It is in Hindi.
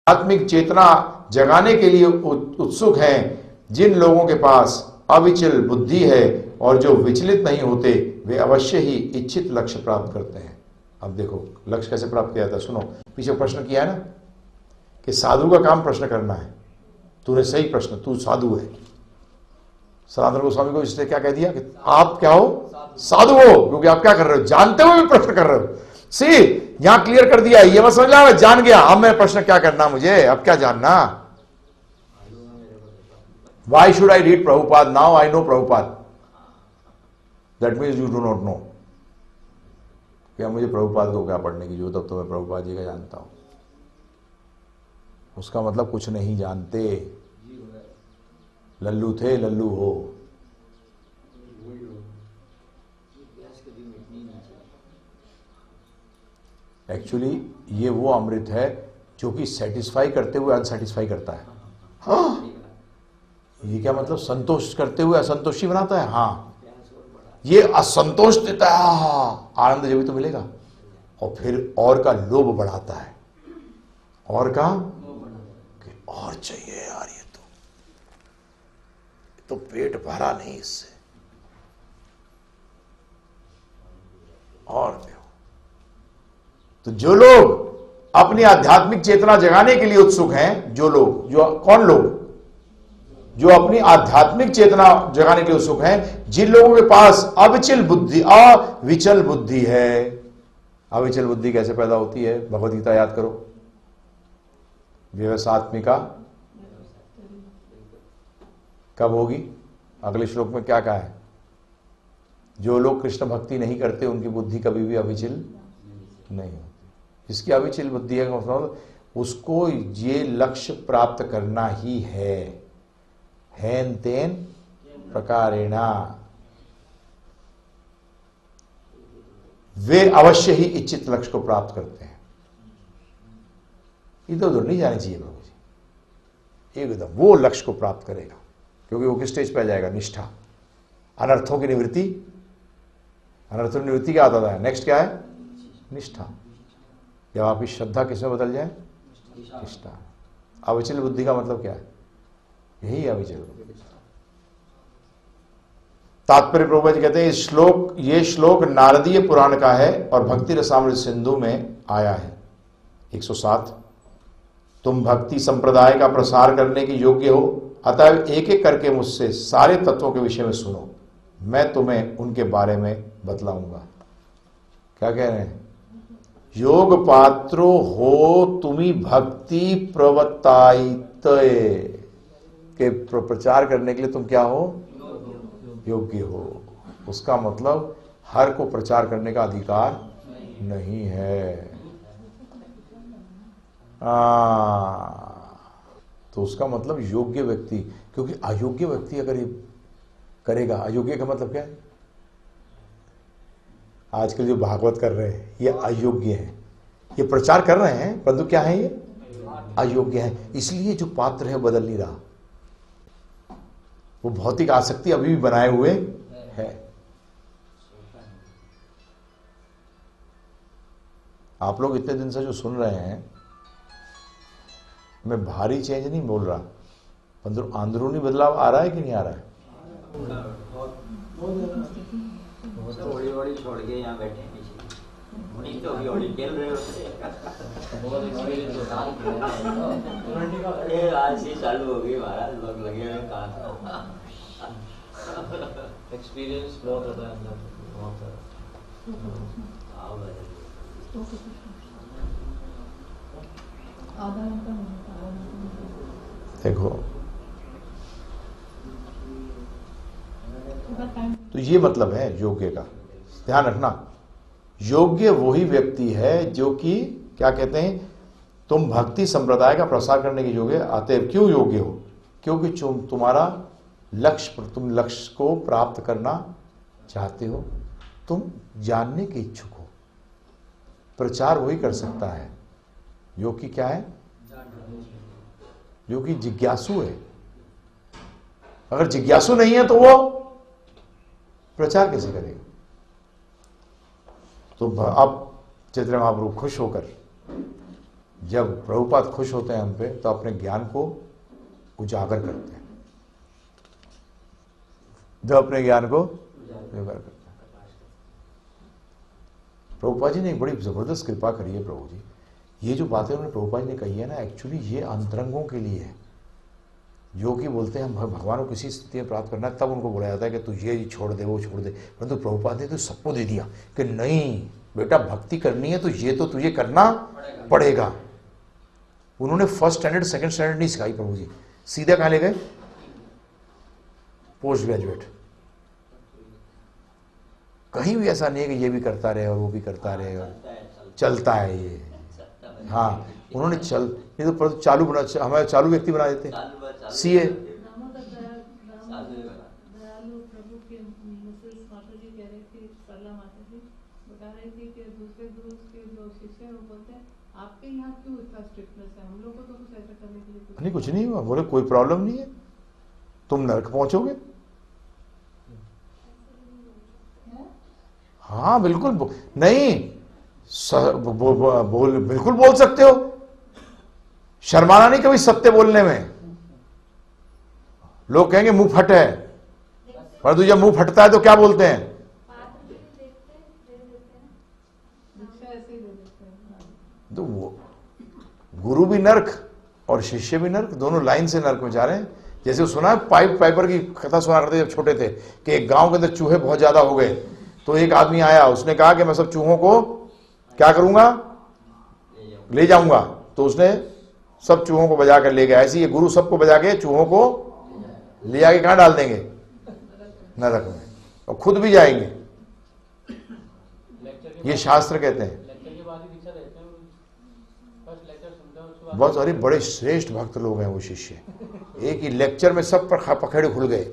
आध्यात्मिक चेतना जगाने के लिए उत्सुक हैं, जिन लोगों के पास अविचल बुद्धि है और जो विचलित नहीं होते, वे अवश्य ही इच्छित लक्ष्य प्राप्त करते हैं। अब देखो लक्ष्य कैसे प्राप्त किया जाता है, सुनो। पीछे प्रश्न किया है ना कि साधु का काम प्रश्न करना है। तूने सही प्रश्न, तू साधु है। सनातन गोस्वामी को इसलिए क्या कह दिया कि आप क्या हो, साधु हो, क्योंकि आप क्या कर रहे हो, जानते हुए भी प्रश्न कर रहे हो। सी यहां क्लियर कर दिया, ये मत समझना मैं जान गया, अब मैं प्रश्न क्या करना, मुझे अब क्या जानना। Why should I read Prabhupada, now I know Prabhupada, that means you do not know. क्या मुझे प्रभुपाद को क्या पढ़ने की जरूरत, अब तो मैं प्रभुपाद जी का जानता हूं। उसका मतलब कुछ नहीं जानते, लल्लू थे लल्लू हो। एक्चुअली ये वो अमृत है जो कि सेटिस्फाई करते हुए अनसेटिस्फाई करता है। हाँ, ये क्या मतलब, संतोष करते हुए असंतोषी बनाता है। हाँ, ये असंतोष देता है, हाँ आनंद जब भी तो मिलेगा, और फिर और का लोभ बढ़ाता है, और का कि और चाहिए यार, ये तो पेट भरा नहीं इससे, और दो। तो जो लोग अपनी आध्यात्मिक चेतना जगाने के लिए उत्सुक हैं, जो लोग, जो कौन लोग, जो अपनी आध्यात्मिक चेतना जगाने के लिए उत्सुक हैं, जिन लोगों के पास अविचल बुद्धि, अविचल बुद्धि है। अविचल बुद्धि कैसे पैदा होती है, भगवद गीता याद करो, व्यवसात्मिका कब होगी, अगले श्लोक में क्या कहा है, जो लोग कृष्ण भक्ति नहीं करते उनकी बुद्धि कभी भी अविचल नहीं होती। जिसकी अविचल बुद्धि है मतलब उसको ये लक्ष्य प्राप्त करना ही है, हेन तेन प्रकारेणा, वे अवश्य ही इच्छित लक्ष्य को प्राप्त करते हैं। इधर उधर नहीं जानी चाहिए प्रभु जी, एकदम वो लक्ष्य को प्राप्त करेगा, क्योंकि वो किस स्टेज पे आ जाएगा, निष्ठा, अनर्थों की निवृत्ति। अनर्थों की निवृत्ति क्या आता है, नेक्स्ट क्या है, निष्ठा। जब आपकी श्रद्धा किसमें बदल जाए, निष्ठा। अविचल बुद्धि का मतलब क्या है, यही अविचल। तात्पर्य प्रभुपाद जी कहते हैं ये श्लोक नारदीय पुराण का है और भक्ति रसामृत सिंधु में आया है। 107, तुम भक्ति संप्रदाय का प्रसार करने के योग्य हो, अतः एक एक करके मुझसे सारे तत्वों के विषय में सुनो, मैं तुम्हें उनके बारे में बतलाऊंगा। क्या कह रहे हैं, योग पात्रो हो तुम्ही भक्ति प्रवत्तायित के प्रचार करने के लिए तुम क्या हो, योग्य हो। उसका मतलब हर को प्रचार करने का अधिकार नहीं है। तो उसका मतलब योग्य व्यक्ति, क्योंकि अयोग्य व्यक्ति अगर ये करेगा, अयोग्य का मतलब क्या है, आजकल जो भागवत कर रहे हैं ये अयोग्य है, ये प्रचार कर रहे हैं परंतु क्या है, ये अयोग्य है। इसलिए जो पात्र है बदल नहीं रहा, वो भौतिक आसक्ति अभी भी बनाए हुए है। आप लोग इतने दिन से जो सुन रहे हैं, मैं भारी चेंज नहीं बोल रहा, परंतु अंदरूनी बदलाव आ रहा है कि नहीं आ रहा है। थोड़ी थोड़ी छोड़ के यहाँ बैठे हैं, नहीं तो अभी होली खेल रहे होते। ये आज से चालू हो गई महाराज, लोग लगे हुए कहाँ एक्सपीरियंस बहुत होता है अंदर, बहुत सारा। देखो तो ये मतलब है योग्य का, ध्यान रखना। योग्य वही व्यक्ति है जो कि क्या कहते हैं, तुम भक्ति संप्रदाय का प्रसार करने के योग्य। अतएव क्यों योग्य हो, क्योंकि तुम्हारा लक्ष्य, तुम लक्ष्य को प्राप्त करना चाहते हो, तुम जानने के इच्छुक हो। प्रचार वही कर सकता है जो कि क्या है, जो कि जिज्ञासु है। अगर जिज्ञासु नहीं है तो वो प्रचार कैसे करेगा। तो अब चैतन्य महाप्रभु खुश होकर जब प्रभुपाद खुश होते हैं हम पे तो अपने ज्ञान को उजागर करते हैं, जब अपने ज्ञान को उजागर करते हैं। प्रभुपाद जी ने एक बड़ी जबरदस्त कृपा करी है। प्रभु जी, ये जो बातें उन्होंने प्रभुपाद जी ने कही है ना, एक्चुअली ये अंतरंगों के लिए है, जो कि बोलते हैं हम भगवान को किसी स्थिति में प्राप्त करना है, तब उनको बोला जाता है कि तू ये छोड़ दे वो छोड़ दे। परंतु प्रभुपाद ने तो सबको दे दिया कि नहीं बेटा, भक्ति करनी है तो ये तो तुझे करना पड़ेगा। उन्होंने फर्स्ट स्टैंडर्ड सेकंड स्टैंडर्ड नहीं सिखाई प्रभु जी, सीधे कहाँ ले गए, पोस्ट ग्रेजुएट। कहीं भी ऐसा नहीं है कि ये भी करता रहे और वो भी करता रहे और चलता है ये। हाँ, उन्होंने नहीं तो चालू बना, हमारे चालू व्यक्ति बना देते सीए। नहीं कुछ नहीं हुआ, बोले कोई प्रॉब्लम नहीं है, तुम नरक पहुंचोगे। हाँ बिल्कुल नहीं, बिल्कुल बोल सकते हो, शर्माना नहीं कभी सत्य बोलने में। लोग कहेंगे मुंह फट है, परंतु जब मुंह फटता है तो क्या बोलते हैं, तो वो गुरु भी नर्क और शिष्य भी नर्क, दोनों लाइन से नर्क में जा रहे हैं। जैसे सुना है पाइपर की कथा सुना करते जब छोटे थे कि एक गांव के अंदर चूहे बहुत ज्यादा हो गए, तो एक आदमी आया, उसने कहा कि मैं सब चूहों को क्या करूंगा, ले जाऊंगा। तो उसने सब चूहों को बजा कर ले गया। ऐसे ये गुरु सबको बजा के चूहों को ले जाके कहां डाल देंगे, नरक में, और खुद भी जाएंगे। ये शास्त्र कहते हैं। बहुत सारे बड़े श्रेष्ठ भक्त लोग हैं वो शिष्य, एक ही लेक्चर में सब पर पखेड़े खुल गए।